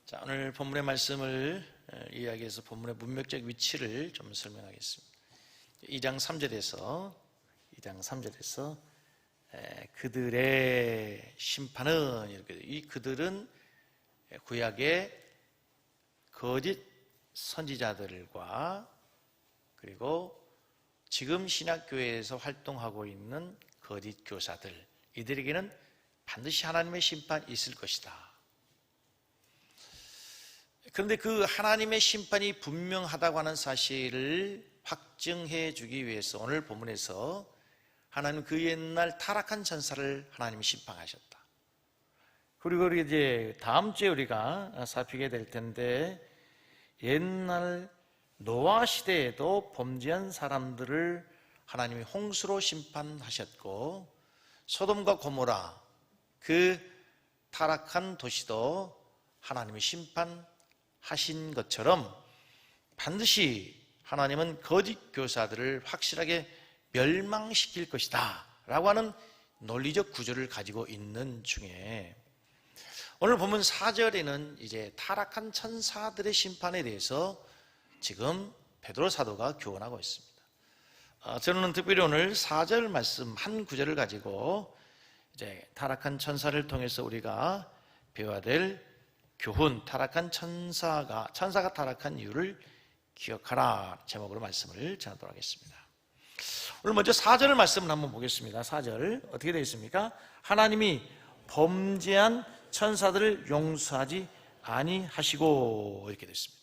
자, 오늘 본문의 말씀을 이야기해서 본문의 문맥적 위치를 좀 설명하겠습니다. 2장 3절에서 그들의 심판은 이렇게, 이 그들은 구약의 거짓 선지자들과 그리고 지금 신약교회에서 활동하고 있는 거짓 교사들, 이들에게는 반드시 하나님의 심판이 있을 것이다. 그런데 그 하나님의 심판이 분명하다고 하는 사실을 확증해 주기 위해서 오늘 본문에서 하나님 그 옛날 타락한 천사를 하나님이 심판하셨다. 그리고 이제 다음 주에 우리가 살피게 될 텐데, 옛날 노아 시대에도 범죄한 사람들을 하나님이 홍수로 심판하셨고, 소돔과 고모라 그 타락한 도시도 하나님이 심판하신 것처럼 반드시 하나님은 거짓 교사들을 확실하게 멸망시킬 것이다 라고 하는 논리적 구조를 가지고 있는 중에, 오늘 보면 4절에는 이제 타락한 천사들의 심판에 대해서 지금 베드로 사도가 교훈하고 있습니다. 저는 특별히 오늘 4절 말씀 한 구절을 가지고 이제 타락한 천사를 통해서 우리가 배워야 될 교훈, 타락한 천사가 타락한 이유를 기억하라 제목으로 말씀을 전하도록 하겠습니다. 오늘 먼저 4절 말씀을 한번 보겠습니다. 4절 어떻게 되어 있습니까? 하나님이 범죄한 천사들을 용서하지 아니하시고, 이렇게 되어 있습니다.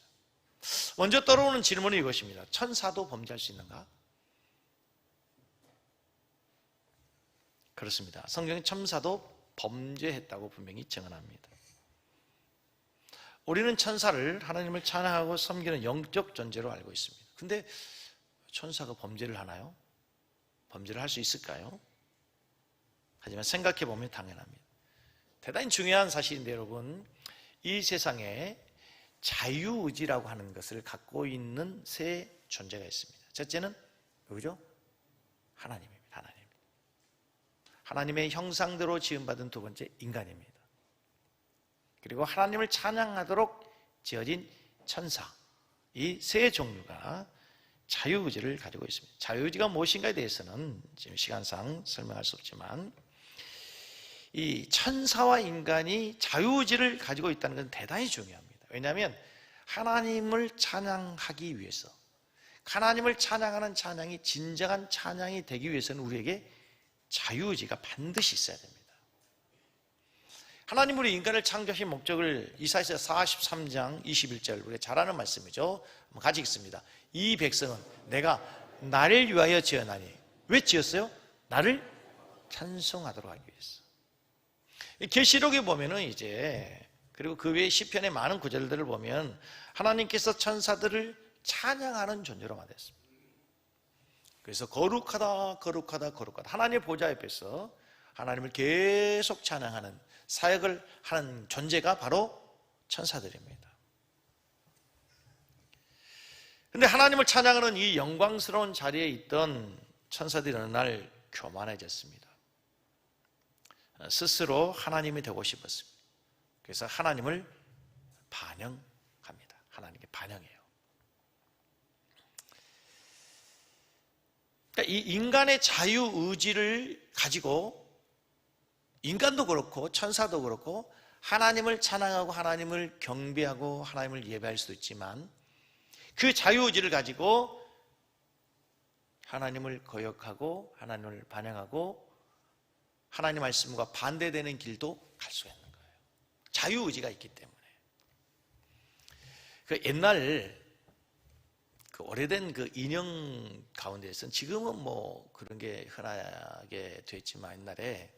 먼저 떠오르는 질문은 이것입니다. 천사도 범죄할 수 있는가? 그렇습니다. 성경은 천사도 범죄했다고 분명히 증언합니다. 우리는 천사를 하나님을 찬양하고 섬기는 영적 존재로 알고 있습니다. 근데 천사가 범죄를 하나요? 범죄를 할 수 있을까요? 하지만 생각해 보면 당연합니다. 대단히 중요한 사실인데 여러분, 이 세상에 자유의지라고 하는 것을 갖고 있는 세 존재가 있습니다. 첫째는 누구죠? 하나님입니다. 하나님의 형상대로 지음받은 두 번째 인간입니다. 그리고 하나님을 찬양하도록 지어진 천사, 이 세 종류가 자유의지를 가지고 있습니다. 자유의지가 무엇인가에 대해서는 지금 시간상 설명할 수 없지만, 이 천사와 인간이 자유의지를 가지고 있다는 건 대단히 중요합니다. 왜냐하면 하나님을 찬양하기 위해서, 하나님을 찬양하는 찬양이 진정한 찬양이 되기 위해서는 우리에게 자유의지가 반드시 있어야 됩니다. 하나님 우리 인간을 창조하신 목적을 이사야서 43장 21절, 우리가 잘 아는 말씀이죠. 같이 읽습니다. 이 백성은 내가 나를 위하여 지었나니. 왜 지었어요? 나를 찬송하도록 하기 위해서. 계시록에 보면은 이제, 그리고 그 외에 시편의 많은 구절들을 보면 하나님께서 천사들을 찬양하는 존재로 만들었습니다. 그래서 거룩하다 거룩하다 거룩하다, 하나님의 보좌 옆에서 하나님을 계속 찬양하는 사역을 하는 존재가 바로 천사들입니다. 그런데 하나님을 찬양하는 이 영광스러운 자리에 있던 천사들이 어느 날 교만해졌습니다. 스스로 하나님이 되고 싶었습니다. 그래서 하나님을 반영합니다. 하나님께 반영해요. 그러니까 이 인간의 자유의지를 가지고 인간도 그렇고 천사도 그렇고 하나님을 찬양하고 하나님을 경배하고 하나님을 예배할 수도 있지만, 그 자유의지를 가지고 하나님을 거역하고 하나님을 반영하고 하나님 말씀과 반대되는 길도 갈 수 있는 거예요. 자유의지가 있기 때문에. 그 옛날 그 오래된 그 인형 가운데에서는, 지금은 뭐 그런 게 흔하게 됐지만 옛날에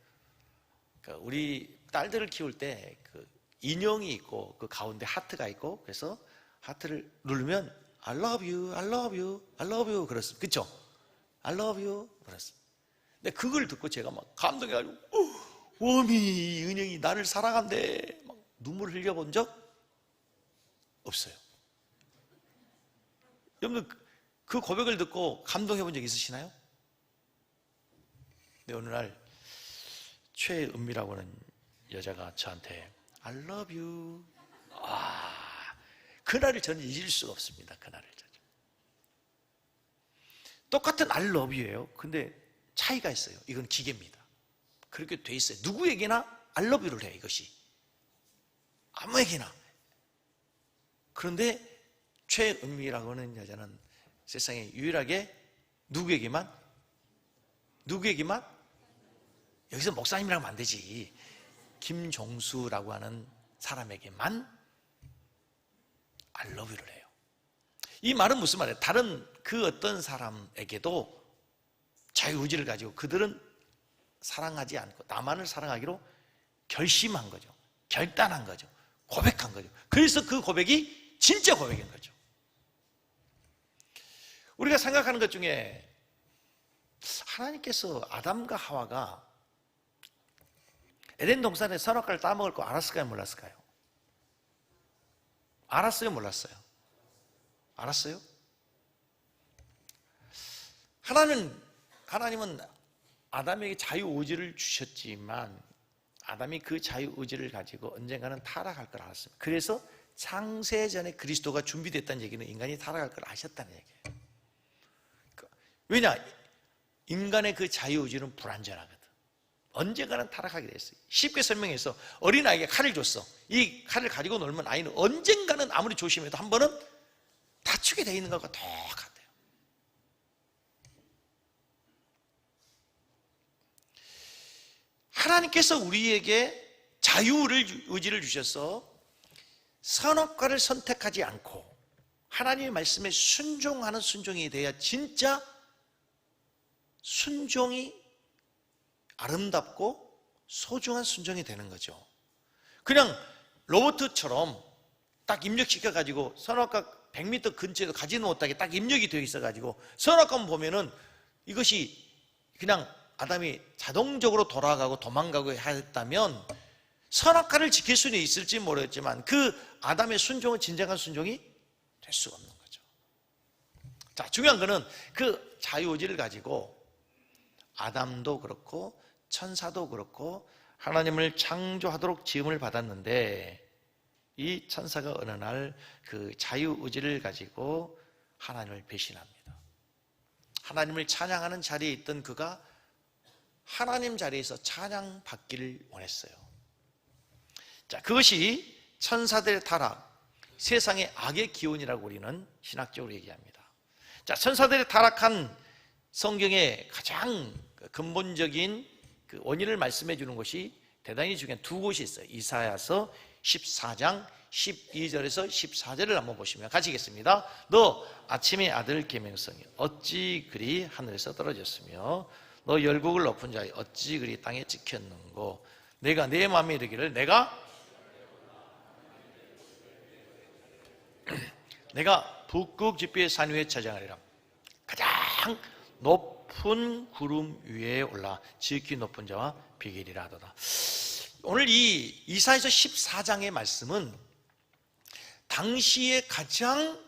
우리 딸들을 키울 때 그 인형이 있고 그 가운데 하트가 있고, 그래서 하트를 누르면 I love you, I love you, I love you 그랬습니다. 그렇죠? I love you 그랬습니다. 근데 그걸 듣고 제가 막 감동해가지고 웜이 이 인형이 나를 사랑한대, 막 눈물 흘려본 적 없어요. 여러분 그 고백을 듣고 감동해본 적 있으시나요? 근데 어느 날 최은미라고 하는 여자가 저한테 I love you, 그날을 저는 잊을 수가 없습니다. 그날을. 똑같은 I love you예요. 근데 차이가 있어요. 이건 기계입니다. 그렇게 돼 있어요. 누구에게나 I love you를 해요. 이것이 아무에게나. 그런데 최은미라고 하는 여자는 세상에 유일하게 누구에게만 여기서 목사님이라고 하면 안 되지. 김종수라고 하는 사람에게만 I love you를 해요. 이 말은 무슨 말이에요? 다른 그 어떤 사람에게도 자유의지를 가지고 그들은 사랑하지 않고 나만을 사랑하기로 결심한 거죠. 결단한 거죠. 고백한 거죠. 그래서 그 고백이 진짜 고백인 거죠. 우리가 생각하는 것 중에 하나님께서 아담과 하와가 에덴 동산에 선악과를 따먹을 거 알았을까요? 몰랐을까요? 알았어요? 몰랐어요? 알았어요? 하나님은 아담에게 자유의지를 주셨지만 아담이 그 자유의지를 가지고 언젠가는 타락할 걸 알았습니다. 그래서 창세전에 그리스도가 준비됐다는 얘기는 인간이 타락할 걸 아셨다는 얘기예요. 왜냐? 인간의 그 자유의지는 불완전하거든. 언젠가는 타락하게 됐어요. 쉽게 설명해서 어린아이에게 칼을 줬어. 이 칼을 가지고 놀면 아이는 언젠가는 아무리 조심해도 한 번은 다치게 돼 있는 것과 똑같아요. 하나님께서 우리에게 자유의지를 주셔서 선악과를 선택하지 않고 하나님의 말씀에 순종하는 순종이 돼야 진짜 순종이 아름답고 소중한 순종이 되는 거죠. 그냥 로봇처럼 딱 입력시켜가지고 선악과 100m 근처에도 가지는 못하게 딱 입력이 되어 있어가지고 선악과만 보면은 이것이 그냥 아담이 자동적으로 돌아가고 도망가고 했다면 선악과를 지킬 수는 있을지 모르겠지만 그 아담의 순종은 진정한 순종이 될 수가 없는 거죠. 자, 중요한 거는 그 자유의지를 가지고 아담도 그렇고 천사도 그렇고 하나님을 창조하도록 지음을 받았는데 이 천사가 어느 날 그 자유의지를 가지고 하나님을 배신합니다. 하나님을 찬양하는 자리에 있던 그가 하나님 자리에서 찬양받기를 원했어요. 자, 그것이 천사들의 타락, 세상의 악의 기원이라고 우리는 신학적으로 얘기합니다. 자, 천사들의 타락한 성경의 가장 근본적인 그 원인을 말씀해 주는 것이 대단히 중요한 두 곳이 있어요. 이사야서 14장 12절에서 14절을 한번 보시면 가시겠습니다. 너 아침의 아들 계명성이 어찌 그리 하늘에서 떨어졌으며 너 열국을 높은 자여 어찌 그리 땅에 찍혔는고 내가 내 마음에 이르기를 내가 북극 지폐의 산 위에 저장하리라. 가장 높은 구름 위에 올라 지극히 높은 자와 비결이라 하도다. 오늘 이 이사야서 14장의 말씀은 당시에 가장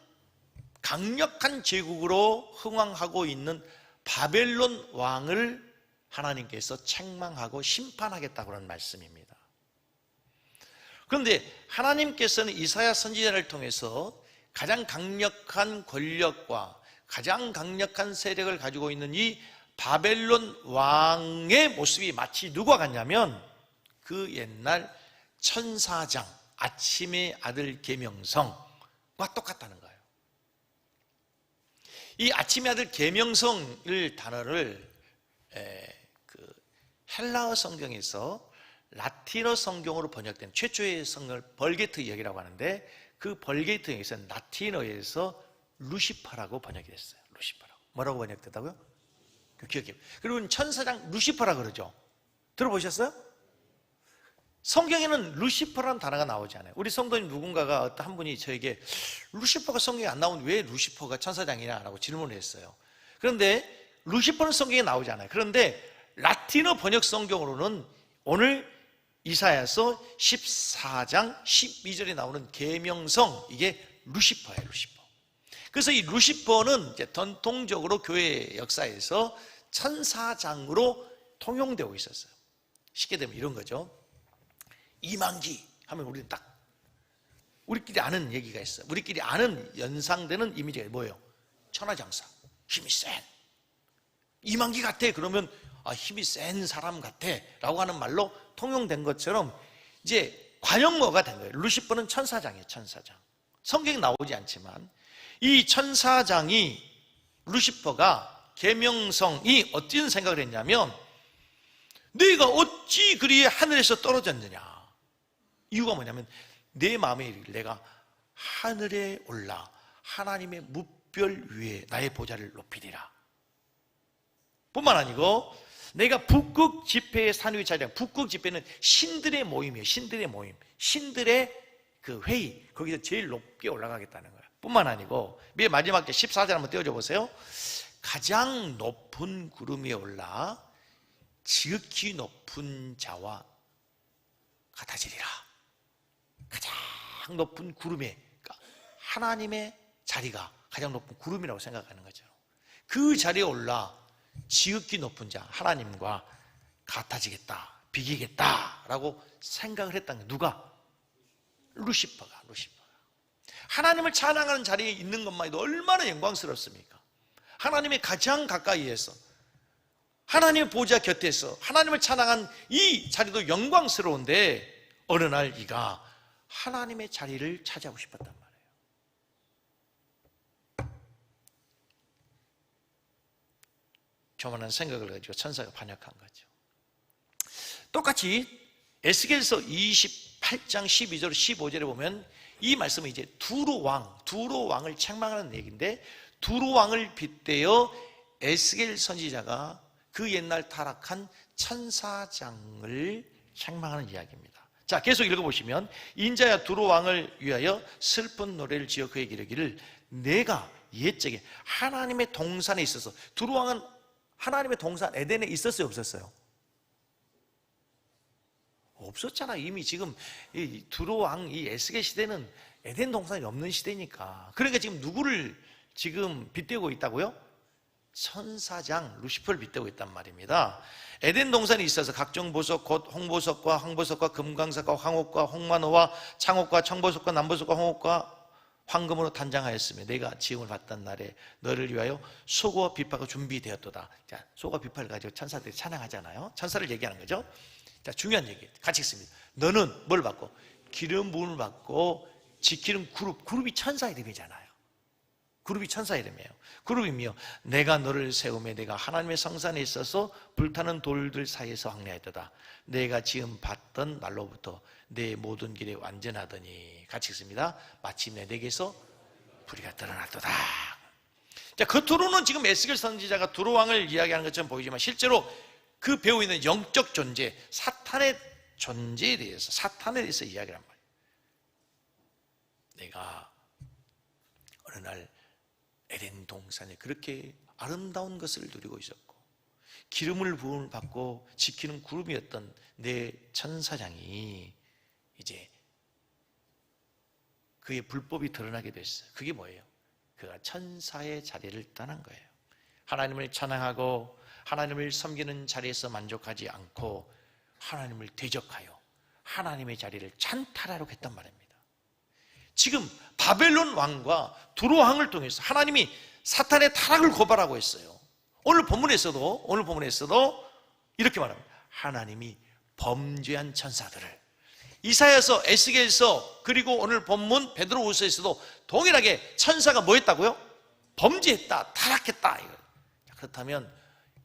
강력한 제국으로 흥왕하고 있는 바벨론 왕을 하나님께서 책망하고 심판하겠다고 하는 말씀입니다. 그런데 하나님께서는 이사야 선지자를 통해서 가장 강력한 권력과 가장 강력한 세력을 가지고 있는 이 바벨론 왕의 모습이 마치 누구와 같냐면 그 옛날 천사장 아침의 아들 계명성과 똑같다는 거예요. 이 아침의 아들 계명성을 단어를 그 헬라어 성경에서 라틴어 성경으로 번역된 최초의 성경을 벌게트역이라고 하는데 그 벌게트역에서 라틴어에서 루시퍼라고 번역이 됐어요. 루시퍼라고. 뭐라고 번역됐다고요? 그 기억해요. 그리고 천사장 루시퍼라고 그러죠. 들어보셨어요? 성경에는 루시퍼라는 단어가 나오지 않아요. 우리 성도님 누군가가 어떤 한 분이 저에게 루시퍼가 성경에 안 나오는데 왜 루시퍼가 천사장이냐라고 질문을 했어요. 그런데 루시퍼는 성경에 나오지 않아요. 그런데 라틴어 번역 성경으로는 오늘 이사야서 14장 12절에 나오는 계명성, 이게 루시퍼예요. 루시퍼. 그래서 이 루시퍼는 이제 전통적으로 교회 역사에서 천사장으로 통용되고 있었어요. 쉽게 되면 이런 거죠. 이만기 하면 우리는 딱 우리끼리 아는 얘기가 있어요. 우리끼리 아는 연상되는 이미지가 뭐예요? 천하장사, 힘이 센 이만기 같아. 그러면 힘이 센 사람 같아 라고 하는 말로 통용된 것처럼 이제 관용어가 된 거예요. 루시퍼는 천사장이에요. 천사장. 성경에 나오지 않지만 이 천사장이, 루시퍼가 계명성이 어떤 생각을 했냐면, 내가 어찌 그리 하늘에서 떨어졌느냐. 이유가 뭐냐면 내 마음에 이르기를 내가 하늘에 올라 하나님의 무별 위에 나의 보좌를 높이리라. 뿐만 아니고 내가 북극 지폐의 산 위에 자리한, 북극 지폐는 신들의 모임이에요. 신들의 모임, 신들의 그 회의, 거기서 제일 높게 올라가겠다는 거예요. 뿐만 아니고 맨 마지막 때 14절 한번 띄워줘 보세요. 가장 높은 구름 위에 올라 지극히 높은 자와 같아지리라. 가장 높은 구름에, 그러니까 하나님의 자리가 가장 높은 구름이라고 생각하는 거죠. 그 자리에 올라 지극히 높은 자 하나님과 같아지겠다, 비기겠다라고 생각을 했다는 거예요. 누가? 루시퍼가. 하나님을 찬양하는 자리에 있는 것만 해도 얼마나 영광스럽습니까? 하나님의 가장 가까이에서, 하나님의 보좌 곁에서 하나님을 찬양한 이 자리도 영광스러운데, 어느 날 이가 하나님의 자리를 차지하고 싶었단 말이에요. 저만한 생각을 가지고 천사가 반역한 거죠. 똑같이 에스겔서 28장 12절 15절에 보면 이 말씀은 이제 두로 왕을 책망하는 얘기인데, 두로 왕을 빗대어 에스겔 선지자가 그 옛날 타락한 천사장을 책망하는 이야기입니다. 자, 계속 읽어보시면, 인자야 두로 왕을 위하여 슬픈 노래를 지어 그에게 이르기를 내가 옛적에 하나님의 동산에 있어서, 두로 왕은 하나님의 동산 에덴에 있었어요, 없었어요? 없었잖아. 이미 지금 이 두로 왕, 이 에스겔 시대는 에덴 동산이 없는 시대니까. 그러니까 지금 누구를 지금 빗대고 있다고요? 천사장 루시퍼를 빗대고 있단 말입니다. 에덴 동산이 있어서 각종 보석, 곧 홍보석과 황보석과 금광석과 황옥과 홍만호와 창옥과 청보석과 남보석과 홍옥과 황금으로 단장하였으며 내가 지음을 받던 날에 너를 위하여 소고와 비파가 준비되었도다. 자, 소고와 비파를 가지고 천사들이 찬양하잖아요. 천사를 얘기하는 거죠. 자, 중요한 얘기 같이 읽습니다. 너는 뭘 받고? 기름 부음을 받고 지키는 그룹이 천사 이름이잖아요. 그룹이 천사 이름이에요. 그룹이며 내가 너를 세우며 내가 하나님의 성산에 있어서 불타는 돌들 사이에서 항례하였도다. 내가 지음 받던 날로부터 내 모든 길에 완전하더니, 같이 읽습니다. 마침내 내게서 불의가 드러났도다. 자, 겉으로는 지금 에스겔 선지자가 두로 왕을 이야기하는 것처럼 보이지만 실제로 그 배우 있는 영적 존재, 사탄의 존재에 대해서, 사탄에 대해서 이야기를 한 말이에요. 내가 어느 날 에덴 동산에 그렇게 아름다운 것을 누리고 있었고 기름을 부음을 받고 지키는 그룹이었던 내 천사장이 이제 그의 불법이 드러나게 됐어요. 그게 뭐예요? 그가 천사의 자리를 떠난 거예요. 하나님을 찬양하고 하나님을 섬기는 자리에서 만족하지 않고 하나님을 대적하여 하나님의 자리를 찬탈하려고 했단 말입니다. 지금 바벨론 왕과 두로 왕을 통해서 하나님이 사탄의 타락을 고발하고 있어요. 오늘 본문에서도 이렇게 말합니다. 하나님이 범죄한 천사들을, 이사야서, 에스겔서, 그리고 오늘 본문 베드로후서에서도 동일하게 천사가 뭐 했다고요? 범죄했다, 타락했다. 그렇다면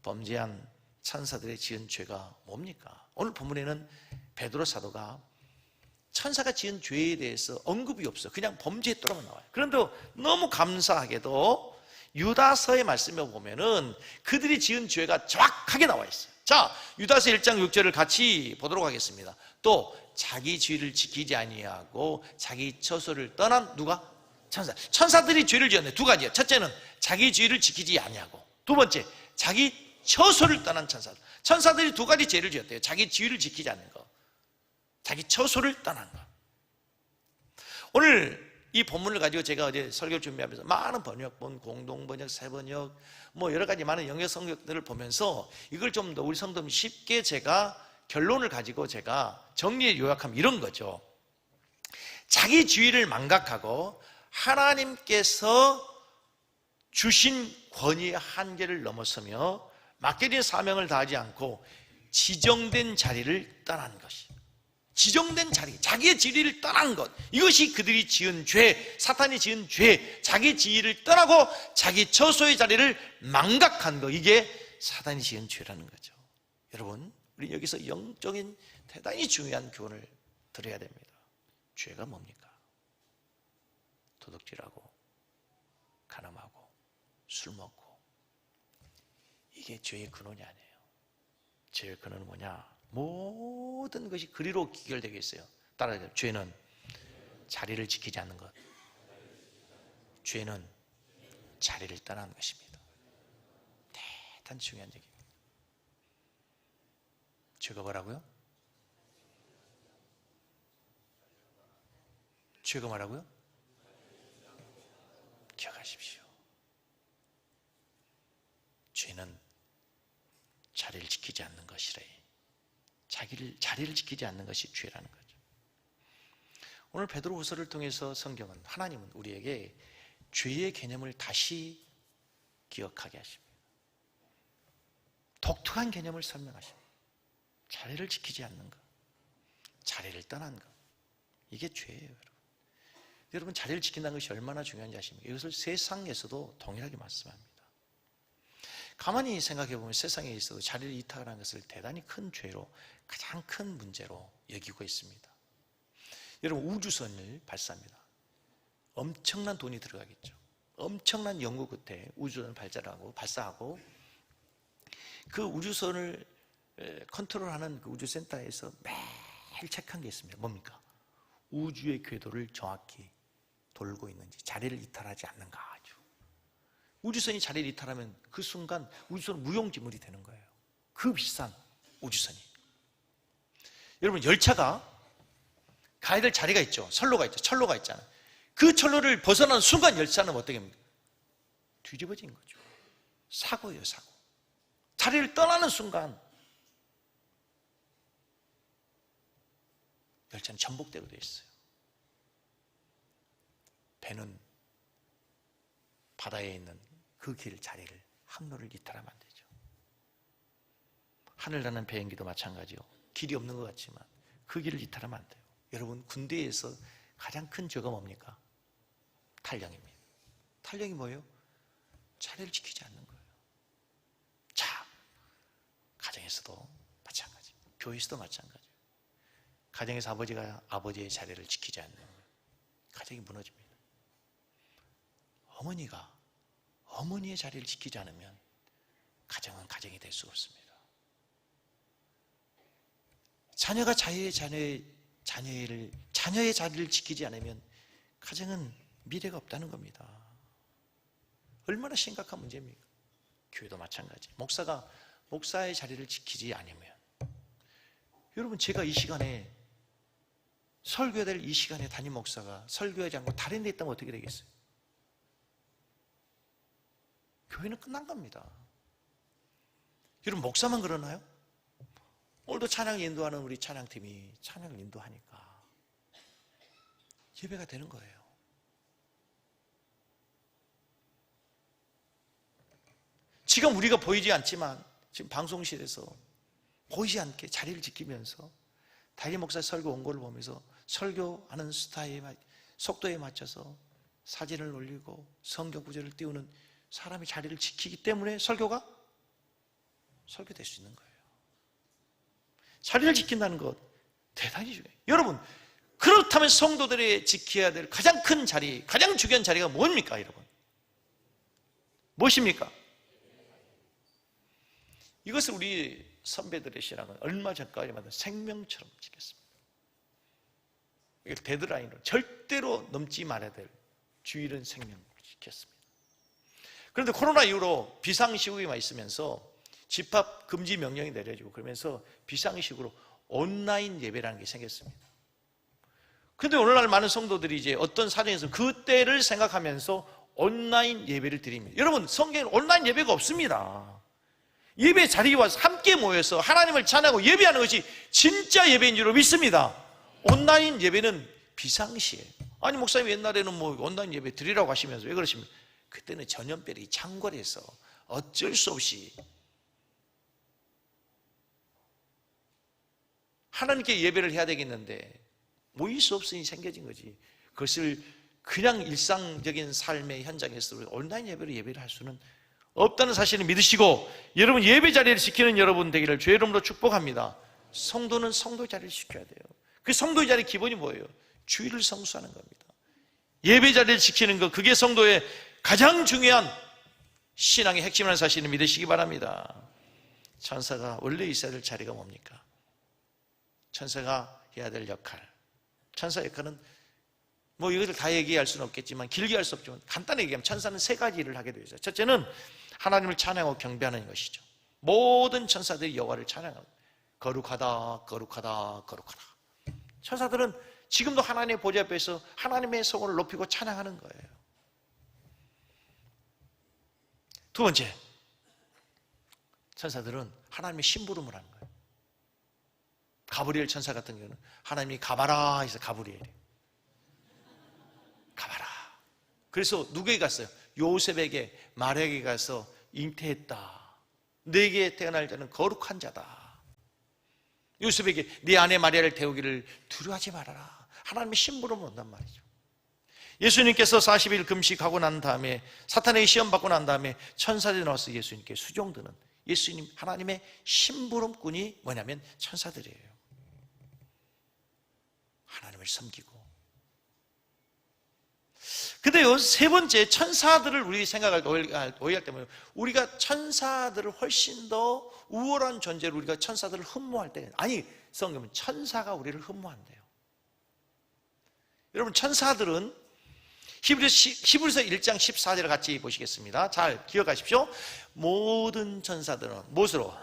범죄한 천사들의 지은 죄가 뭡니까? 오늘 본문에는 베드로 사도가 천사가 지은 죄에 대해서 언급이 없어. 그냥 범죄했더라만 나와요. 그런데 너무 감사하게도 유다서의 말씀에 보면은 그들이 지은 죄가 정확하게 나와 있어요. 자, 유다서 1장 6절을 같이 보도록 하겠습니다. 또 자기 죄를 지키지 아니하고 자기 처소를 떠난 누가? 천사들이 죄를 지었네. 두 가지예요. 첫째는 자기 죄를 지키지 아니하고, 두 번째 자기 처소를 떠난 천사들. 천사들이 두 가지 죄를 지었대요. 자기 지위를 지키지 않는 거, 자기 처소를 떠난 거. 오늘 이 본문을 가지고 제가 어제 설교를 준비하면서 많은 번역본, 공동번역, 새번역, 뭐 여러 가지 많은 영역 성경들을 보면서 이걸 좀 더 우리 성도님 쉽게 제가 결론을 가지고 제가 정리해 요약하면 이런 거죠. 자기 지위를 망각하고 하나님께서 주신 권위의 한계를 넘어서며 맡겨진 사명을 다하지 않고 지정된 자리를 떠난 것이, 지정된 자리, 자기의 지위를 떠난 것, 이것이 그들이 지은 죄, 사탄이 지은 죄, 자기 지위를 떠나고 자기 처소의 자리를 망각한 것, 이게 사탄이 지은 죄라는 거죠. 여러분, 우리 여기서 영적인 대단히 중요한 교훈을 들어야 됩니다. 죄가 뭡니까? 도둑질하고 간음하고 술 먹고, 이게 죄의 근원이 아니에요. 죄의 근원은 뭐냐? 모든 것이 그리로 귀결되게 있어요. 따라하세요. 죄는 자리를 지키지 않는 것, 죄는 자리를 떠나는 것입니다. 대단히 중요한 얘기입니다. 죄가 뭐라고요? 죄가 뭐라고요? 기억하십시오. 죄는 자리를 지키지 않는 것이래. 자리를 지키지 않는 것이 죄라는 거죠. 오늘 베드로후서를 통해서 성경은, 하나님은 우리에게 죄의 개념을 다시 기억하게 하십니다. 독특한 개념을 설명하십니다. 자리를 지키지 않는 것, 자리를 떠난 것, 이게 죄예요. 여러분, 자리를 지킨다는 것이 얼마나 중요한지 아십니까? 이것을 세상에서도 동일하게 말씀합니다. 가만히 생각해 보면 세상에 있어도 자리를 이탈하는 것을 대단히 큰 죄로, 가장 큰 문제로 여기고 있습니다. 여러분, 우주선을 발사합니다. 엄청난 돈이 들어가겠죠. 엄청난 연구 끝에 우주선을 발사하고 그 우주선을 컨트롤하는 그 우주센터에서 매일 체크한 게 있습니다. 뭡니까? 우주의 궤도를 정확히 돌고 있는지, 자리를 이탈하지 않는가. 아주 우주선이 자리를 이탈하면 그 순간 우주선은 무용지물이 되는 거예요. 그 비싼 우주선이. 여러분, 열차가 가야 될 자리가 있죠. 선로가 있죠. 철로가 있잖아요. 그 철로를 벗어나는 순간 열차는 어떻게 합니까? 뒤집어진 거죠. 사고예요, 사고. 자리를 떠나는 순간 열차는 전복되고 되어 있어요. 배는 바다에 있는 그 길 자리를, 항로를 이탈하면 안 되죠. 하늘 나는 비행기도 마찬가지요. 길이 없는 것 같지만 그 길을 이탈하면 안 돼요. 여러분, 군대에서 가장 큰 죄가 뭡니까? 탈영입니다. 탈영이 뭐예요? 자리를 지키지 않는 거예요. 자, 가정에서도 마찬가지, 교회에서도 마찬가지. 가정에서 아버지가 아버지의 자리를 지키지 않는 거예요. 가정이 무너집니다. 어머니가 어머니의 자리를 지키지 않으면 가정은 가정이 될 수가 없습니다. 자녀가 자녀의 자리를 지키지 않으면 가정은 미래가 없다는 겁니다. 얼마나 심각한 문제입니까? 교회도 마찬가지. 목사가 목사의 자리를 지키지 않으면, 여러분, 제가 이 시간에 설교해야 될 이 시간에 담임 목사가 설교하지 않고 다른 데 있다면 어떻게 되겠어요? 교회는 끝난 겁니다. 여러분, 목사만 그러나요? 오늘도 찬양을 인도하는 우리 찬양팀이 찬양을 인도하니까 예배가 되는 거예요. 지금 우리가 보이지 않지만 지금 방송실에서 보이지 않게 자리를 지키면서 담임 목사 설교 원고를 보면서 설교하는 스타일에, 속도에 맞춰서 사진을 올리고 성경 구절을 띄우는 사람이 자리를 지키기 때문에 설교가 설교될 수 있는 거예요. 자리를 지킨다는 것 대단히 중요해요. 여러분, 그렇다면 성도들이 지켜야 될 가장 큰 자리, 가장 중요한 자리가 뭡니까, 여러분? 무엇입니까? 이것을 우리 선배들의 신앙은 얼마 전까지만 생명처럼 지켰습니다. 이걸 데드라인으로 절대로 넘지 말아야 될 주일은 생명을 지켰습니다. 그런데 코로나 이후로 비상시국에만 있으면서 집합 금지 명령이 내려지고 그러면서 비상식으로 온라인 예배라는 게 생겼습니다. 그런데 오늘날 많은 성도들이 이제 어떤 사정에서 그때를 생각하면서 온라인 예배를 드립니다. 여러분, 성경에는 온라인 예배가 없습니다. 예배 자리에 와서 함께 모여서 하나님을 찬양하고 예배하는 것이 진짜 예배인 줄로 믿습니다. 온라인 예배는 비상시에. 아니 목사님 옛날에는 뭐 온라인 예배 드리라고 하시면서 왜 그러십니까? 그때는 전염병이 창궐해서 어쩔 수 없이 하나님께 예배를 해야 되겠는데 모일 수 없으니 생겨진 거지. 그것을 그냥 일상적인 삶의 현장에서 온라인 예배를 할 수는 없다는 사실을 믿으시고, 여러분 예배 자리를 지키는 여러분 되기를 주의 이름으로 축복합니다. 성도는 성도 자리를 지켜야 돼요. 그 성도의 자리 기본이 뭐예요? 주일을 성수하는 겁니다. 예배 자리를 지키는 것, 그게 성도의 가장 중요한 신앙의 핵심이라는 사실을 믿으시기 바랍니다. 천사가 원래 있어야 될 자리가 뭡니까? 천사가 해야 될 역할, 천사 역할은 뭐 이것을 다 얘기할 수는 없겠지만, 길게 할 수 없지만 간단히 얘기하면 천사는 세 가지 일을 하게 되어 있어요. 첫째는 하나님을 찬양하고 경배하는 것이죠. 모든 천사들이 여호와를 찬양합니다. 거룩하다, 거룩하다, 거룩하다. 천사들은 지금도 하나님의 보좌 앞에서 하나님의 성을 높이고 찬양하는 거예요. 두 번째, 천사들은 하나님의 심부름을 하는 거예요. 가브리엘 천사 같은 경우는 하나님이 가봐라 해서 가브리엘이에요. 가봐라. 그래서 누구에게 갔어요? 요셉에게, 마리아에게 가서 잉태했다. 네게 태어날 자는 거룩한 자다. 요셉에게 네 아내 마리아를 태우기를 두려워하지 말아라. 하나님의 심부름을 온단 말이죠. 예수님께서 40일 금식하고 난 다음에, 사탄에게 시험받고 난 다음에 천사들이 나와서 예수님께 수종드는, 예수님 하나님의 심부름꾼이 뭐냐면 천사들이에요. 하나님을 섬기고. 근데요, 세 번째, 천사들을 우리 생각할 때 오해할 때문에 우리가 천사들을 훨씬 더 우월한 존재로 우리가 천사들을 흠모할 때, 아니, 성경은 천사가 우리를 흠모한대요. 여러분, 천사들은 히브리서 1장 14절을 같이 보시겠습니다. 잘 기억하십시오. 모든 천사들은 무엇으로?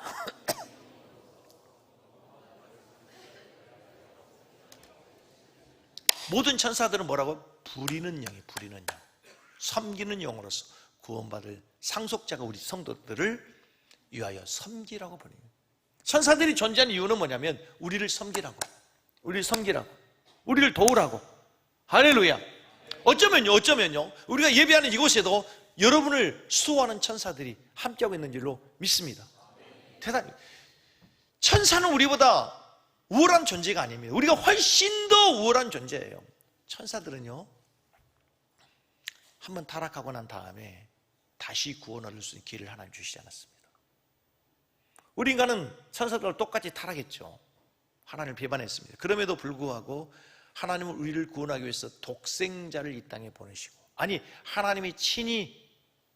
모든 천사들은 뭐라고? 부리는 영이, 부리는 영, 섬기는 영으로서 구원받을 상속자가 우리 성도들을 위하여 섬기라고 부릅니다. 천사들이 존재하는 이유는 뭐냐면 우리를 섬기라고, 우리를 섬기라고, 우리를 도우라고. 할렐루야. 어쩌면요 우리가 예배하는 이곳에도 여러분을 수호하는 천사들이 함께하고 있는 줄로 믿습니다. 대단히 천사는 우리보다 우월한 존재가 아닙니다. 우리가 훨씬 더 우월한 존재예요. 천사들은요, 한번 타락하고 난 다음에 다시 구원을 얻을 수 있는 길을 하나님 주시지 않았습니다. 우리 인간은 천사들과 똑같이 타락했죠. 하나님을 배반했습니다. 그럼에도 불구하고 하나님은 우리를 구원하기 위해서 독생자를 이 땅에 보내시고, 아니 하나님이 친히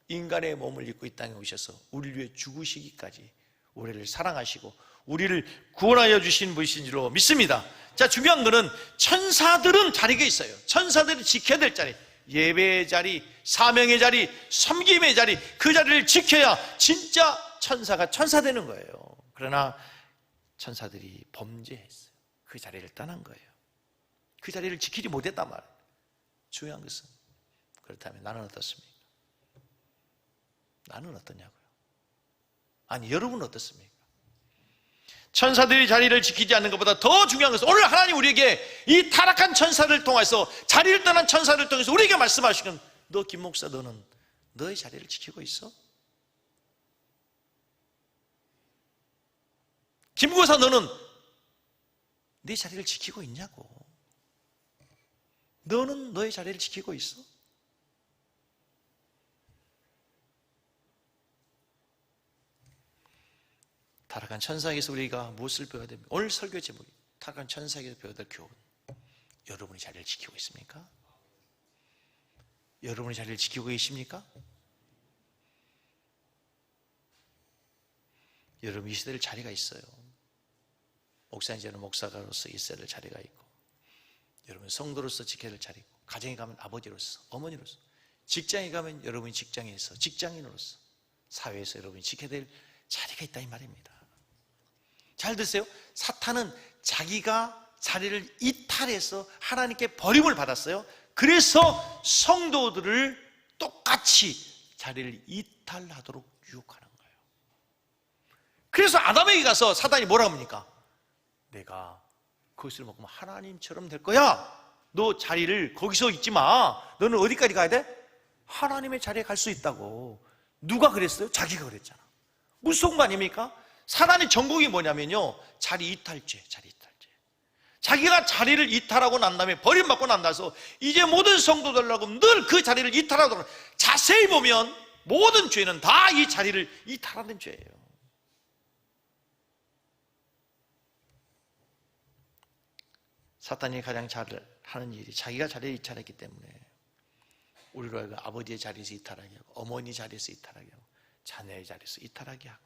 인간의 몸을 입고 이 땅에 오셔서 우리를 위해 죽으시기까지 우리를 사랑하시고 우리를 구원하여 주신 분이신 줄로 믿습니다. 자, 중요한 거는 천사들은 자리가 있어요. 천사들이 지켜야 될 자리, 예배의 자리, 사명의 자리, 섬김의 자리, 그 자리를 지켜야 진짜 천사가 천사 되는 거예요. 그러나 천사들이 범죄했어요. 그 자리를 떠난 거예요. 그 자리를 지키지 못했단 말이에요. 중요한 것은, 그렇다면 나는 어떻습니까? 나는 어떠냐고요? 아니, 여러분은 어떻습니까? 천사들이 자리를 지키지 않는 것보다 더 중요한 것은, 오늘 하나님 우리에게 이 타락한 천사를 통해서, 자리를 떠난 천사를 통해서 우리에게 말씀하시는, 너 김 목사, 너는 너의 자리를 지키고 있어? 김 목사, 너는 네 자리를 지키고 있냐고. 너는 너의 자리를 지키고 있어? 타락한 천사에게서 우리가 무엇을 배워야 됩니까? 오늘 설교 제목이 타락한 천사에게서 배워야 될 교훈. 여러분이 자리를 지키고 있습니까? 여러분이 자리를 지키고 계십니까? 여러분 이 시대를 자리가 있어요. 목사님은 목사가로서 있어야 될 자리가 있고, 여러분 성도로서 지켜야 될 자리 있고, 가정에 가면 아버지로서, 어머니로서, 직장에 가면 여러분이 직장에서, 직장인으로서, 사회에서 여러분이 지켜야 될 자리가 있다 이 말입니다. 잘 드세요. 사탄은 자기가 자리를 이탈해서 하나님께 버림을 받았어요. 그래서 성도들을 똑같이 자리를 이탈하도록 유혹하는 거예요. 그래서 아담에게 가서 사탄이 뭐라고 합니까? 내가 그것을 먹으면 하나님처럼 될 거야. 너 자리를 거기서 있지 마. 너는 어디까지 가야 돼? 하나님의 자리에 갈 수 있다고. 누가 그랬어요? 자기가 그랬잖아. 무서운 거 아닙니까? 사단의 전공이 뭐냐면요, 자리 이탈죄, 자리 이탈죄. 자기가 자리를 이탈하고 난 다음에 버림받고 난 다서 이제 모든 성도들하고 늘 그 자리를 이탈하도록, 자세히 보면 모든 죄는 다 이 자리를 이탈하는 죄예요. 사탄이 가장 잘 하는 일이 자기가 자리를 이탈했기 때문에 우리를 아버지의 자리에서 이탈하게 하고, 어머니 자리에서 이탈하게 하고, 자녀의 자리에서 이탈하게 하고.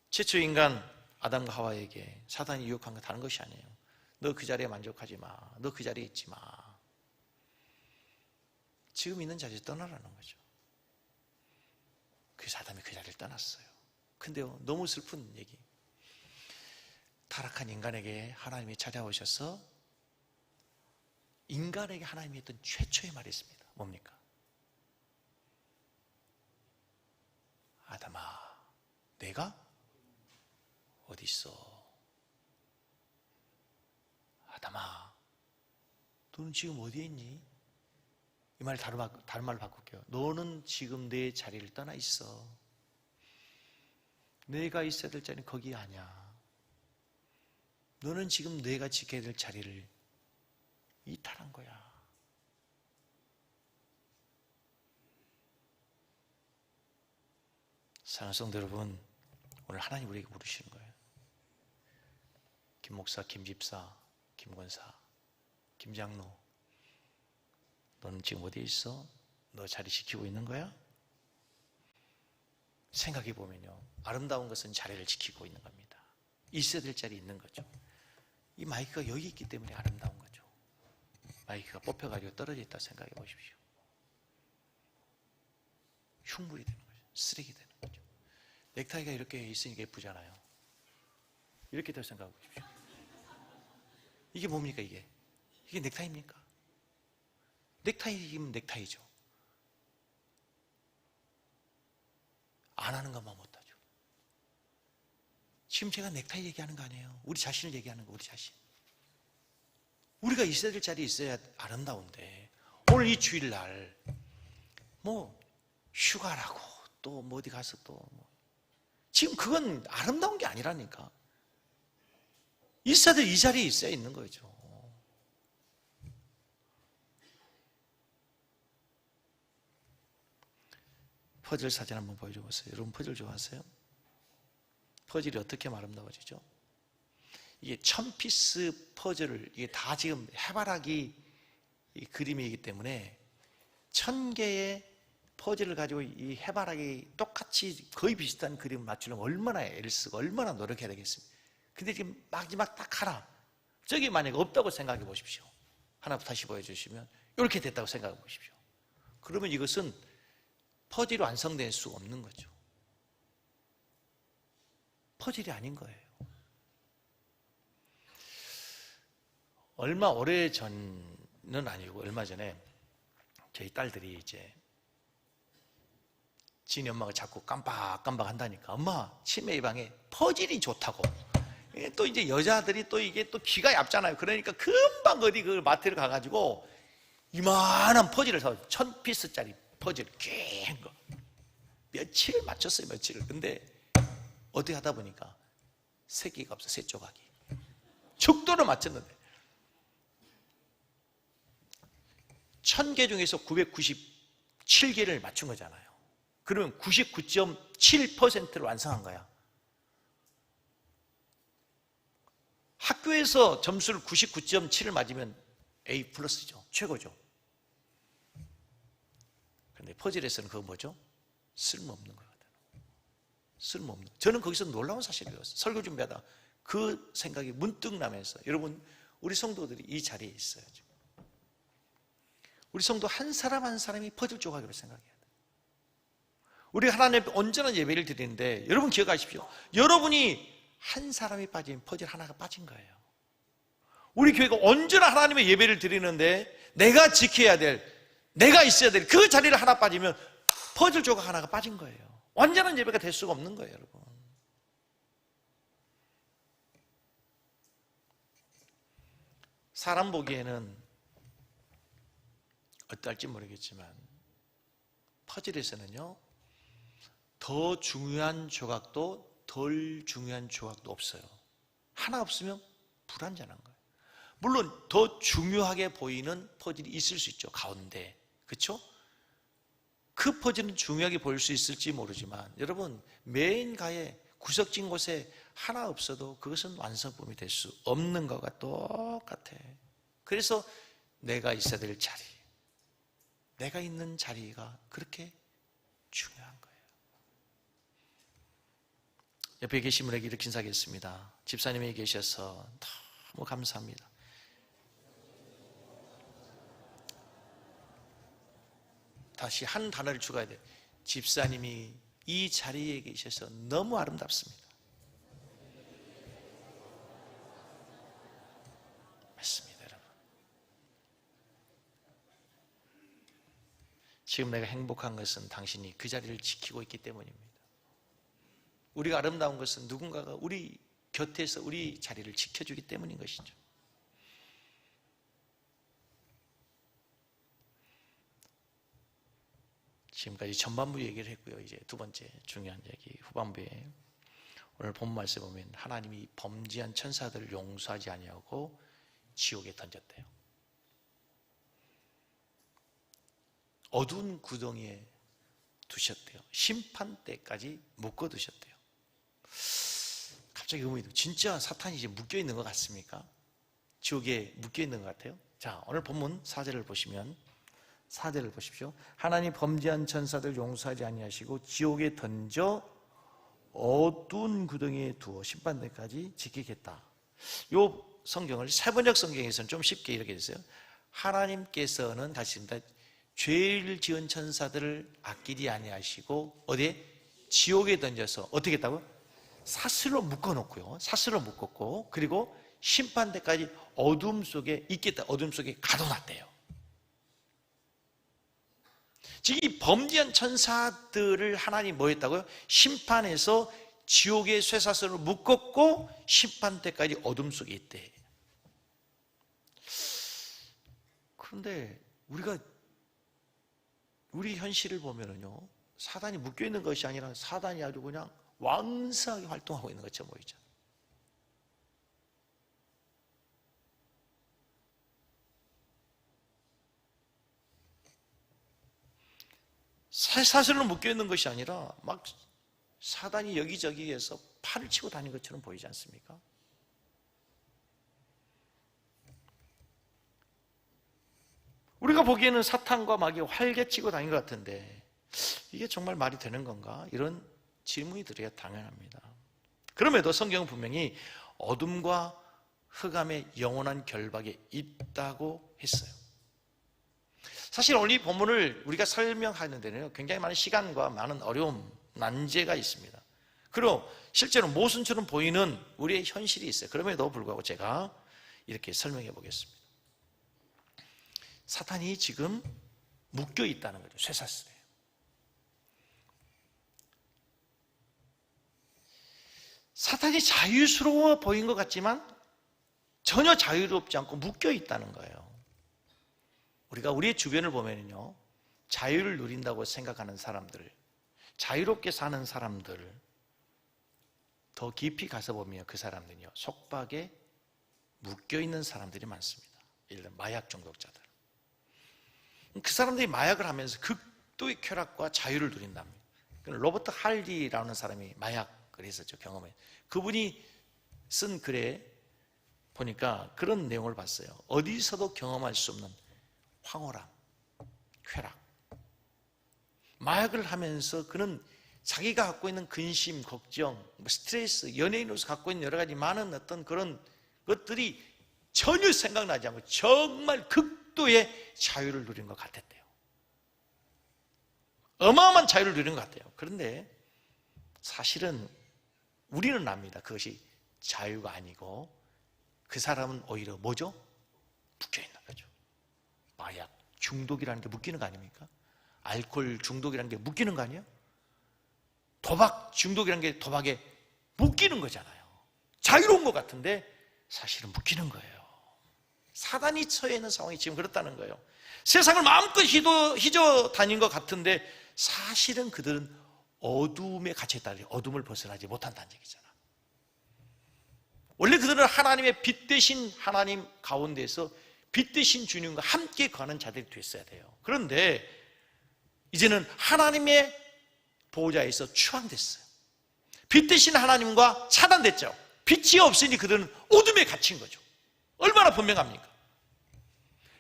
최초 인간 아담과 하와에게 사탄이 유혹한 건 다른 것이 아니에요. 너 그 자리에 만족하지 마. 너 그 자리에 있지 마. 지금 있는 자리에서 떠나라는 거죠. 그래서 아담이 그 자리를 떠났어요. 근데요, 너무 슬픈 얘기. 타락한 인간에게 하나님이 찾아오셔서 인간에게 하나님이 했던 최초의 말이 있습니다. 뭡니까? 아담아, 내가 어디 있어? 아담아, 너는 지금 어디에 있니? 이 말 다른 말로 바꿀게요. 너는 지금 내 자리를 떠나 있어. 내가 있어야 될 자리는 거기 아니야. 너는 지금 내가 지켜야 될 자리를 이탈한 거야. 사랑하는 성도 여러분, 오늘 하나님 우리에게 물으시는 거예요. 김 목사, 김 집사, 김 권사, 김 장로, 너는 지금 어디에 있어? 너 자리 지키고 있는 거야? 생각해 보면요, 아름다운 것은 자리를 지키고 있는 겁니다. 있어야 될 자리에 있는 거죠. 이 마이크가 여기 있기 때문에 아름다운 거죠. 마이크가 뽑혀가지고 떨어져 있다 생각해 보십시오. 흉물이 되는 거죠. 쓰레기 되는 거죠. 넥타이가 이렇게 있으니까 예쁘잖아요. 이렇게 될 생각해 보십시오. 이게 뭡니까 이게? 이게 넥타이입니까? 넥타이면 넥타이죠. 안 하는 것만 못하죠. 지금 제가 넥타이 얘기하는 거 아니에요. 우리 자신을 얘기하는 거, 우리 자신. 우리가 있어야 될 자리에 있어야 아름다운데, 오늘 이 주일날 뭐 휴가라고 또 뭐 어디 가서 또 지금 그건 아름다운 게 아니라니까. 있어야 될 이 자리에 있어야 있는 거죠. 퍼즐 사진 한번 보여줘 보세요. 여러분 퍼즐 좋아하세요? 퍼즐이 어떻게 하면 아름다워지죠? 이게 1000피스 퍼즐을, 이게 다 지금 해바라기 그림이기 때문에 1000개의 퍼즐을 가지고 이 해바라기 똑같이 거의 비슷한 그림을 맞추려면 얼마나 애를 쓰고 얼마나 노력해야 되겠습니까? 근데 지금 마지막 딱 하나, 저기 만약에 없다고 생각해 보십시오. 하나 다시 보여주시면 이렇게 됐다고 생각해 보십시오. 그러면 이것은 퍼즐이 완성될 수가 없는 거죠. 퍼즐이 아닌 거예요. 얼마 오래 전은 아니고 얼마 전에 저희 딸들이 이제 지니 엄마가 자꾸 깜빡깜빡 한다니까, 엄마 치매 예방에 퍼즐이 좋다고. 또 이제 여자들이 또 이게 또 귀가 얇잖아요. 그러니까 금방 어디 그 마트를 가가지고 이만한 퍼즐을 사, 1000피스짜리 퍼즐 긴 거 며칠을 맞췄어요. 며칠을. 근데 어떻게 하다 보니까 세 개가 없어. 세 조각이 죽도록 맞췄는데 1000개 중에서 997개를 맞춘 거잖아요. 그러면 99.7%를 완성한 거야. 학교에서 점수를 99.7을 맞으면 A 플러스죠. 최고죠. 그런데 퍼즐에서는 그거 뭐죠? 쓸모없는 거거든요. 쓸모없는. 저는 거기서 놀라운 사실을 배웠어요. 설교 준비하다 그 생각이 문득 나면서, 여러분 우리 성도들이 이 자리에 있어요. 지금. 우리 성도 한 사람 한 사람이 퍼즐 조각으로 생각해야 돼요. 우리 하나님 앞에 온전한 예배를 드리는데 여러분 기억하십시오. 여러분이 한 사람이 빠지면 퍼즐 하나가 빠진 거예요. 우리 교회가 온전한 하나님의 예배를 드리는데 내가 지켜야 될, 내가 있어야 될 그 자리를 하나 빠지면 퍼즐 조각 하나가 빠진 거예요. 완전한 예배가 될 수가 없는 거예요, 여러분. 사람 보기에는 어떨지 모르겠지만 퍼즐에서는요, 더 중요한 조각도 덜 중요한 조각도 없어요. 하나 없으면 불완전한 거예요. 물론 더 중요하게 보이는 퍼즐이 있을 수 있죠, 가운데. 그렇죠? 그 퍼즐은 중요하게 보일 수 있을지 모르지만 여러분, 메인 가에 구석진 곳에 하나 없어도 그것은 완성품이 될 수 없는 것과 똑같아. 그래서 내가 있어야 될 자리, 내가 있는 자리가 그렇게 중요한 거예요. 옆에 계신 분에게 이렇게 인사하겠습니다. 집사님이 계셔서 너무 감사합니다. 다시 한 단어를 추가해야 돼요. 집사님이 이 자리에 계셔서 너무 아름답습니다. 맞습니다, 여러분. 지금 내가 행복한 것은 당신이 그 자리를 지키고 있기 때문입니다. 우리가 아름다운 것은 누군가가 우리 곁에서 우리 자리를 지켜주기 때문인 것이죠. 지금까지 전반부 얘기를 했고요. 이제 두 번째 중요한 얘기, 후반부에 오늘 본 말씀 보면 하나님이 범죄한 천사들을 용서하지 아니하고 지옥에 던졌대요. 어두운 구덩이에 두셨대요. 심판 때까지 묶어두셨대요. 갑자기 의문이 들어요. 진짜 사탄이 이제 묶여있는 것 같습니까? 지옥에 묶여있는 것 같아요? 자, 오늘 본문 4절을 보시면 4절을 보십시오. 하나님 범죄한 천사들 용서하지 아니하시고 지옥에 던져 어두운 구덩이에 두어 심판대까지 지키겠다. 이 성경을 세번역 성경에서는 좀 쉽게 이렇게 됐어요. 하나님께서는 다시 씁니다. 죄를 지은 천사들을 아끼지 아니하시고 어디에? 지옥에 던져서 어떻게 했다고요? 사슬로 묶어놓고요. 사슬로 묶었고, 그리고 심판대까지 어둠 속에 있겠다. 어둠 속에 가둬놨대요. 즉 이 범죄한 천사들을 하나님 뭐 했다고요? 심판해서 지옥의 쇠사슬로 묶었고 심판 때까지 어둠 속에 있대. 그런데 우리 현실을 보면은요, 사단이 묶여있는 것이 아니라 사단이 아주 그냥 왕성하게 활동하고 있는 것처럼 보이죠. 쇠사슬로 묶여있는 것이 아니라 막 사단이 여기저기에서 팔을 치고 다니는 것처럼 보이지 않습니까? 우리가 보기에는 사탄과 마귀 활개치고 다니는 것 같은데 이게 정말 말이 되는 건가? 이런 질문이 들어야 당연합니다. 그럼에도 성경은 분명히 어둠과 흑암의 영원한 결박에 있다고 했어요. 사실 오늘 이 본문을 우리가 설명하는 데는 굉장히 많은 시간과 많은 어려움, 난제가 있습니다. 그리고 실제로 모순처럼 보이는 우리의 현실이 있어요. 그럼에도 불구하고 제가 이렇게 설명해 보겠습니다. 사탄이 지금 묶여 있다는 거죠. 쇠사슬에. 사탄이 자유스러워 보인 것 같지만 전혀 자유롭지 않고 묶여 있다는 거예요. 우리가 우리의 주변을 보면요, 자유를 누린다고 생각하는 사람들, 자유롭게 사는 사람들, 더 깊이 가서 보면 그 사람들은요, 속박에 묶여 있는 사람들이 많습니다. 예를 들어 마약 중독자들. 그 사람들이 마약을 하면서 극도의 쾌락과 자유를 누린답니다. 로버트 할리라는 사람이 마약을 했었죠, 경험에. 그분이 쓴 글에 보니까 그런 내용을 봤어요. 어디서도 경험할 수 없는 황홀함, 쾌락. 마약을 하면서 그는 자기가 갖고 있는 근심, 걱정, 스트레스, 연예인으로서 갖고 있는 여러 가지 많은 어떤 그런 것들이 전혀 생각나지 않고 정말 극도의 자유를 누린 것 같았대요. 어마어마한 자유를 누린 것 같아요. 그런데 사실은 우리는 압니다. 그것이 자유가 아니고 그 사람은 오히려 뭐죠? 묶여있는 거죠. 마약 중독이라는 게 묶이는 거 아닙니까? 알코올 중독이라는 게 묶이는 거 아니에요? 도박 중독이라는 게 도박에 묶이는 거잖아요. 자유로운 것 같은데 사실은 묶이는 거예요. 사단이 처해 있는 상황이 지금 그렇다는 거예요. 세상을 마음껏 휘저 다닌 것 같은데 사실은 그들은 어둠에 갇혀있다. 어둠을 벗어나지 못한다는 얘기잖아. 원래 그들은 하나님의 빛 대신 하나님 가운데서 빛 대신 주님과 함께 거하는 자들이 됐어야 돼요. 그런데 이제는 하나님의 보호자에서 추방됐어요. 빛 대신 하나님과 차단됐죠. 빛이 없으니 그들은 어둠에 갇힌 거죠. 얼마나 분명합니까?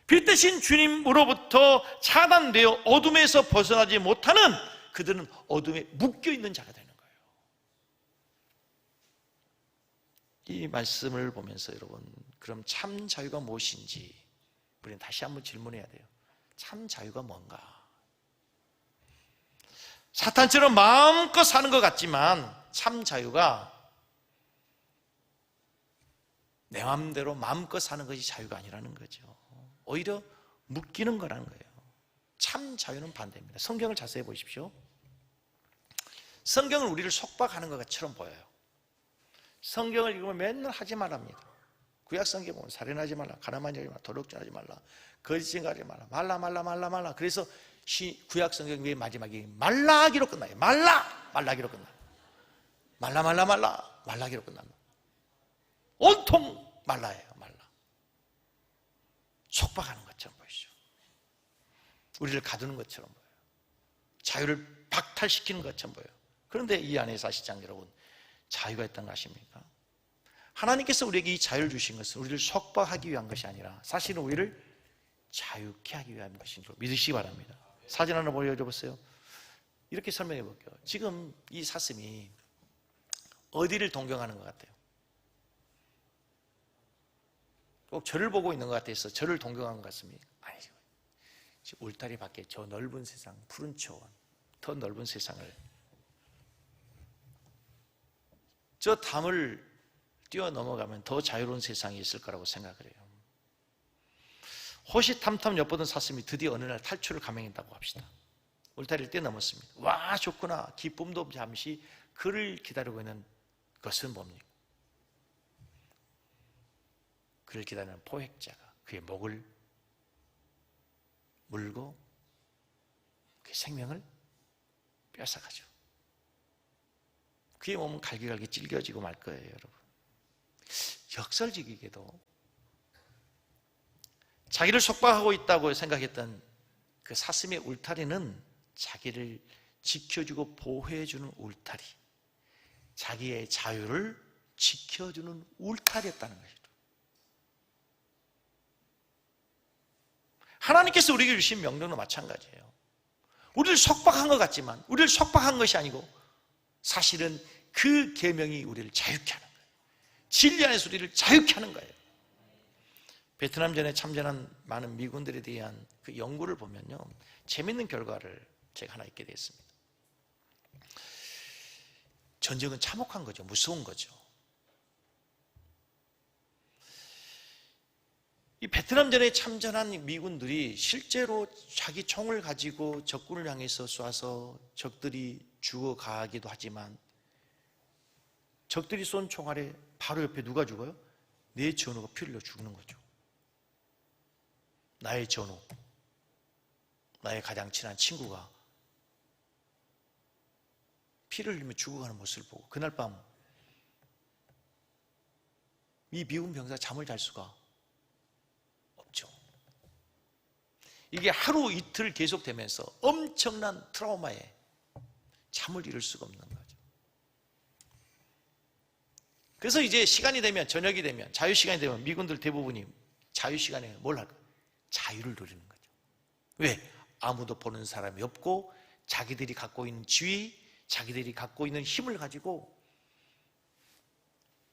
빛 대신 주님으로부터 차단되어 어둠에서 벗어나지 못하는 그들은 어둠에 묶여있는 자가 되는 거예요. 이 말씀을 보면서 여러분, 그럼 참 자유가 무엇인지 우리는 다시 한번 질문해야 돼요. 참 자유가 뭔가? 사탄처럼 마음껏 사는 것 같지만 참 자유가 내 마음대로 마음껏 사는 것이 자유가 아니라는 거죠. 오히려 묶이는 거라는 거예요. 참 자유는 반대입니다. 성경을 자세히 보십시오. 성경은 우리를 속박하는 것처럼 보여요. 성경을 읽으면 맨날 하지 말랍니다. 구약 성경 보면 살인하지 말라, 가늠하지 말라, 도둑질하지 말라, 거짓 증거하지 말라, 말라. 그래서 구약 성경 의 마지막이 말라기로 끝나요. 말라기로 끝나요. 말라기로 끝납니다. 온통 말라예요. 말라. 속박하는 것처럼 보이죠. 우리를 가두는 것처럼 보여요. 자유를 박탈시키는 것처럼 보여요. 그런데 이 안에 사실상 여러분, 자유가 있다는 거 아십니까? 하나님께서 우리에게 이 자유를 주신 것은 우리를 속박하기 위한 것이 아니라 사실은 우리를 자유케 하기 위한 것인 줄 믿으시기 바랍니다. 사진 하나 보여줘 보세요. 이렇게 설명해 볼게요. 지금 이 사슴이 어디를 동경하는 것 같아요? 꼭 저를 보고 있는 것 같아서 저를 동경하는 것 같습니까? 아니죠. 울타리 밖에 저 넓은 세상, 푸른 초원, 더 넓은 세상을, 저 담을 뛰어넘어가면 더 자유로운 세상이 있을 거라고 생각을 해요. 호시탐탐 엿보던 사슴이 드디어 어느 날 탈출을 감행했다고 합시다. 울타리를 뛰어넘었습니다. 와, 좋구나. 기쁨도 잠시 그를 기다리고 있는 것은 뭡니까? 그를 기다리는 포획자가 그의 목을 물고 그의 생명을 뺏어가죠. 그의 몸은 갈기갈기 찔겨지고 말 거예요, 여러분. 역설적이게도 자기를 속박하고 있다고 생각했던 그 사슴의 울타리는 자기를 지켜주고 보호해주는 울타리, 자기의 자유를 지켜주는 울타리였다는 것이죠. 하나님께서 우리에게 주신 명령도 마찬가지예요. 우리를 속박한 것 같지만 우리를 속박한 것이 아니고 사실은 그 계명이 우리를 자유케 하는 거예요. 진리 안에서 우리를 자유케 하는 거예요. 베트남전에 참전한 많은 미군들에 대한 그 연구를 보면요, 재밌는 결과를 제가 하나 읽게 됐습니다. 전쟁은 참혹한 거죠. 무서운 거죠. 이 베트남전에 참전한 미군들이 실제로 자기 총을 가지고 적군을 향해서 쏴서 적들이 죽어가기도 하지만 적들이 쏜 총알에 바로 옆에 누가 죽어요? 내 전우가 피를 흘려 죽는 거죠. 나의 전우, 나의 가장 친한 친구가 피를 흘리며 죽어가는 모습을 보고 그날 밤 이 미군 병사가 잠을 잘 수가 없죠. 이게 하루 이틀 계속되면서 엄청난 트라우마에 잠을 이룰 수가 없는 거죠. 그래서 이제 시간이 되면, 저녁이 되면, 자유시간이 되면 미군들 대부분이 자유시간에 뭘 할까요? 자유를 누리는 거죠. 왜? 아무도 보는 사람이 없고 자기들이 갖고 있는 지위, 자기들이 갖고 있는 힘을 가지고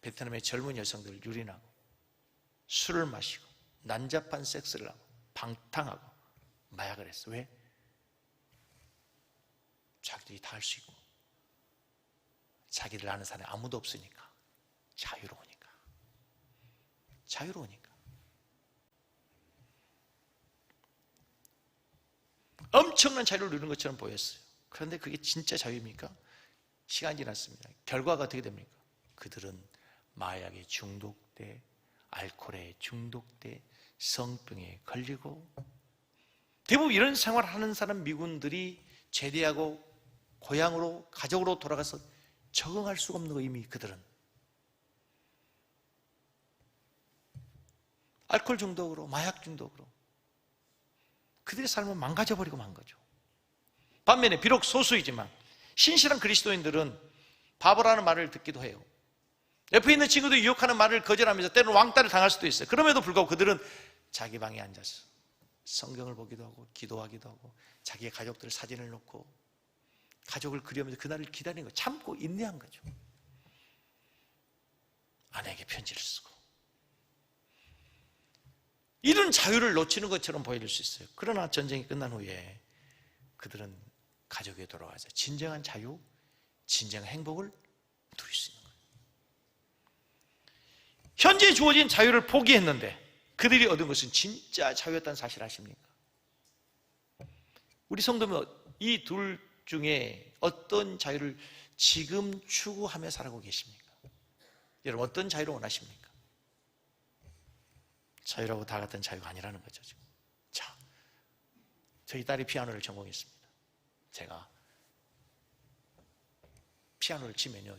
베트남의 젊은 여성들을 유린하고 술을 마시고 난잡한 섹스를 하고 방탕하고 마약을 했어. 왜? 자기들이 다 할 수 있고 자기들 아는 사람이 아무도 없으니까. 자유로우니까 엄청난 자유를 누리는 것처럼 보였어요. 그런데 그게 진짜 자유입니까? 시간이 지났습니다. 결과가 어떻게 됩니까? 그들은 마약에 중독돼, 알코올에 중독돼, 성병에 걸리고, 대부분 이런 생활을 하는 사람 미군들이 제대하고 고향으로, 가족으로 돌아가서 적응할 수가 없는 거. 이미 그들은 알코올 중독으로, 마약 중독으로 그들의 삶은 망가져버리고 만 거죠. 반면에 비록 소수이지만 신실한 그리스도인들은 바보라는 말을 듣기도 해요. 옆에 있는 친구들이 유혹하는 말을 거절하면서 때로는 왕따를 당할 수도 있어요. 그럼에도 불구하고 그들은 자기 방에 앉아서 성경을 보기도 하고 기도하기도 하고 자기의 가족들 사진을 놓고 가족을 그리면서 그날을 기다리는 거, 참고 인내한 거죠. 아내에게 편지를 쓰고. 이런 자유를 놓치는 것처럼 보일 수 있어요. 그러나 전쟁이 끝난 후에 그들은 가족에 돌아와서 진정한 자유, 진정한 행복을 누릴 수 있는 거예요. 현재 주어진 자유를 포기했는데 그들이 얻은 것은 진짜 자유였다는 사실 아십니까? 우리 성도면 이 둘 중에 어떤 자유를 지금 추구하며 살아가고 계십니까? 여러분, 어떤 자유를 원하십니까? 자유라고 다 같은 자유가 아니라는 거죠. 지금. 자, 저희 딸이 피아노를 전공했습니다. 제가 피아노를 치면요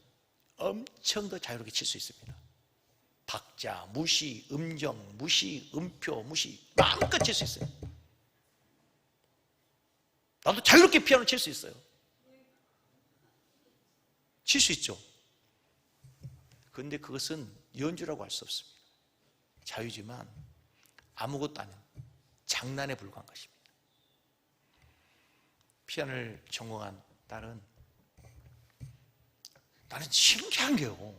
엄청 더 자유롭게 칠 수 있습니다. 박자, 무시, 음정, 무시, 음표, 무시 마음껏 칠 수 있어요. 나도 자유롭게 피아노 칠 수 있어요. 칠 수 있죠. 그런데 그것은 연주라고 할 수 없습니다. 자유지만 아무것도 아닌 장난에 불과한 것입니다. 피아노를 전공한 딸은 나는 신기한 게요,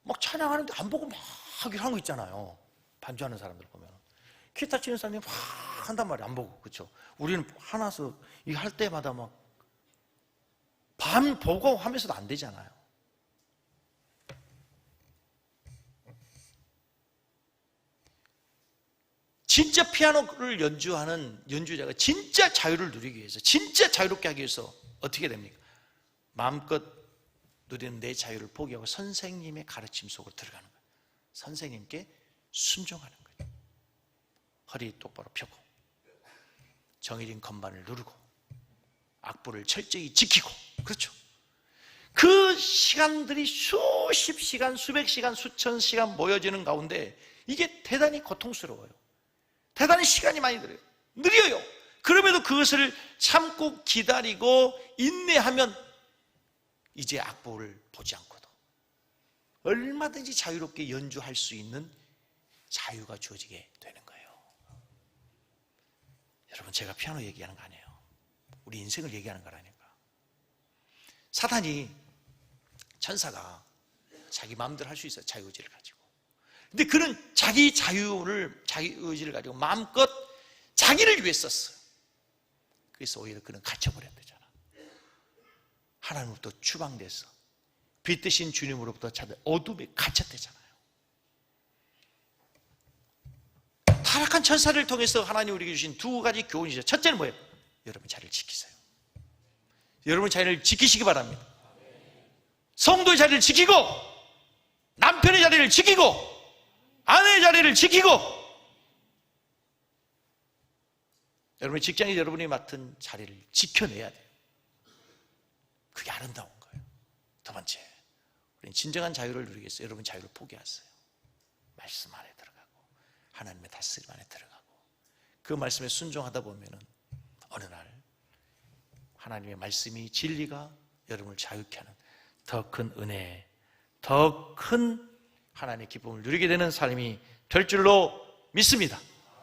막 찬양하는데 안 보고 막 하는 거 있잖아요. 반주하는 사람들 보면 기타 치는 사람이 막 한단 말이에요. 안 보고. 그렇죠? 우리는 화나서 이 할 때마다 막 반 보고 하면서도 안 되잖아요. 진짜 피아노를 연주하는 연주자가 진짜 자유를 누리기 위해서, 진짜 자유롭게 하기 위해서 어떻게 됩니까? 마음껏 누리는 내 자유를 포기하고 선생님의 가르침 속으로 들어가는 거예요. 선생님께 순종하는 거예요. 허리 똑바로 펴고 정해진 건반을 누르고 악보를 철저히 지키고. 그렇죠? 그 시간들이 수십 시간, 수백 시간, 수천 시간 모여지는 가운데 이게 대단히 고통스러워요. 대단히 시간이 많이 들어요. 느려요. 그럼에도 그것을 참고 기다리고 인내하면 이제 악보를 보지 않고도 얼마든지 자유롭게 연주할 수 있는 자유가 주어지게 되는 거예요. 여러분, 제가 피아노 얘기하는 거 아니에요. 우리 인생을 얘기하는 거라니까. 사탄이, 천사가 자기 마음대로 할 수 있어요. 자유의지를 가지고. 근데 그는 자기 자유의지를 가지고 마음껏 자기를 위해 썼어요. 그래서 오히려 그는 갇혀버렸대잖아. 하나님으로부터 추방돼서 빛 대신 주님으로부터 찾아 어둠에 갇혔대잖아요. 타락한 천사를 통해서 하나님 우리에게 주신 두 가지 교훈이죠. 첫째는 뭐예요? 여러분 자리를 지키세요. 여러분 자리를 지키시기 바랍니다. 성도의 자리를 지키고, 남편의 자리를 지키고, 아내의 자리를 지키고, 여러분의 직장에 여러분이 맡은 자리를 지켜내야 돼요. 그게 아름다운 거예요. 두 번째, 우리는 진정한 자유를 누리기 위해서 여러분 자유를 포기하세요. 말씀 안에 들어가고 하나님의 다스림 안에 들어가고 그 말씀에 순종하다 보면은 어느 날 하나님의 말씀이, 진리가 여러분을 자유케 하는 더 큰 은혜, 더 큰 하나님의 기쁨을 누리게 되는 삶이 될 줄로 믿습니다.